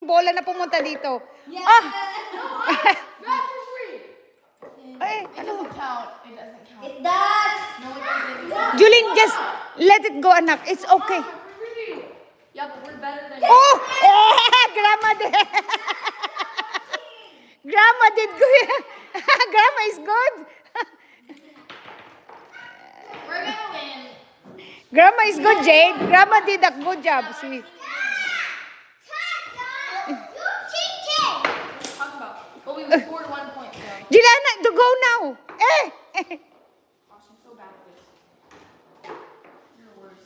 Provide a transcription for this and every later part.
bola na pumunta dito. Yes. Ah! It doesn't count. It doesn't count. It does. No, it doesn't. Julin, just let it go, anak. It's okay. Yeah, but we're better than Oh! Grandma did. Grandma did good. Grandma is good. We're gonna win. Grandma is good, Jade. Grandma did a good job. See? Talk about. Well, we scored 1 point, so. Juliana, to go now. Gosh, I'm so bad at this. You're worse.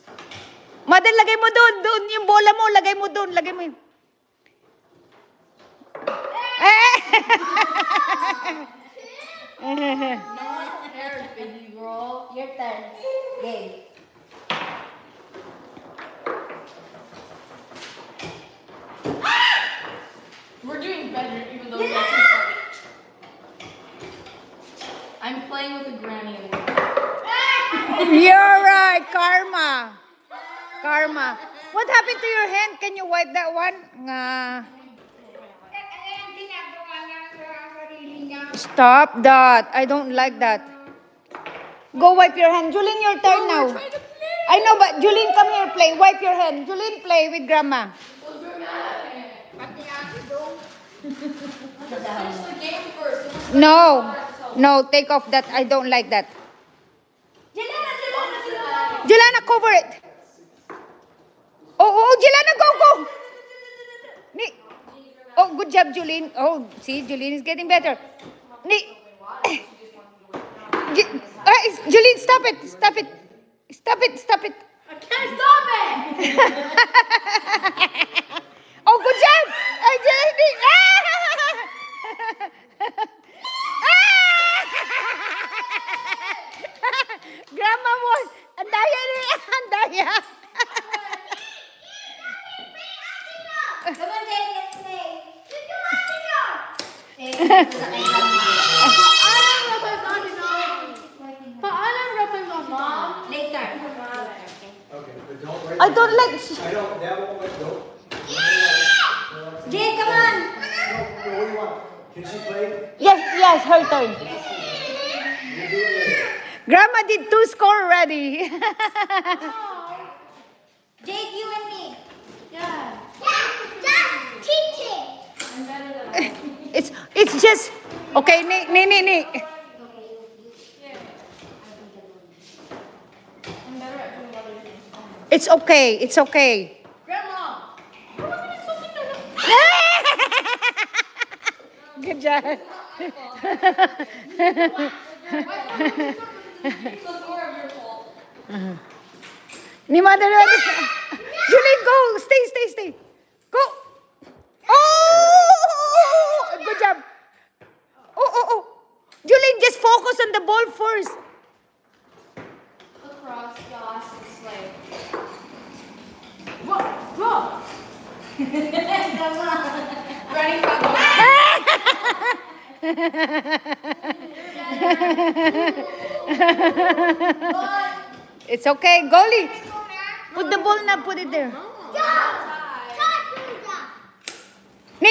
Mother, lagay mo doon. Doon yung bola mo. Lagay mo doon. Lagay mo yun. No one cares, baby girl. Your turn. Game. We're doing better, even though we actually started. I'm playing with a granny in there. You're right. Karma. Karma. What happened to your hand? Can you wipe that one? Stop that. I don't like that. Go wipe your hand. Julin, your turn now. I know, but Julin, come here, play. Wipe your hand. Julin, play with Grandma. Finish the game first. No. No, take off that. I don't like that. Jelana, cover it. Oh, Jelana, go. Oh, good job, Julin. Oh, see, Julin is getting better. Julin, stop it. Stop it. I can't stop it! Oh, good job. Grandma mo. Andaya. Come on, Jane, let's play. Mom? Later. Okay, but don't write. I don't like... That won't let go. Jane, come on. What do you want? Can she play? Yes, her turn. We'll do it later. Grandma did 2 score already. Jade, you and me. Yeah. Teaching. I'm better than It's just... Okay, ni. Yeah. I'm better at doing other things. It's okay. Grandma! Good job. It's more of your fault. Ni mother. Julie, go. Stay. Go. Oh! Good job. Oh. Julie, just focus on the ball first. Lacrosse, gosh, slay. Whoa! Running back. It's okay. Goalie. Put the ball na. Put it there. Ni.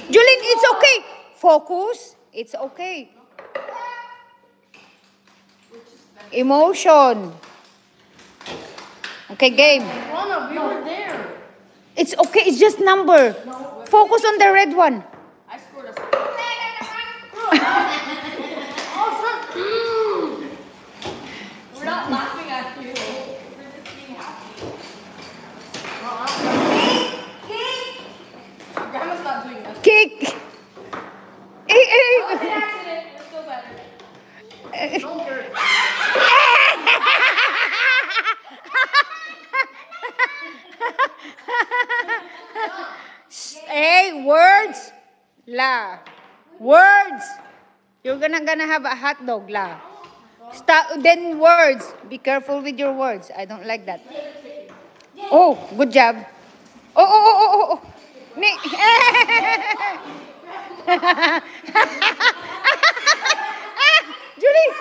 Julin, it's okay. Focus. It's okay. Emotion. Okay, game. Rona, we were there. It's okay. It's just number. Focus on the red one. I scored a We're not laughing at you. We're just being happy. Grandma's not doing that. Kick. That was an accident. We're still better. Don't hurt. Hey, words. La. Words. You're gonna have a hot dog, la. Stop. Then words. Be careful with your words. I don't like that. Oh, good job. Oh. Ni. Julie.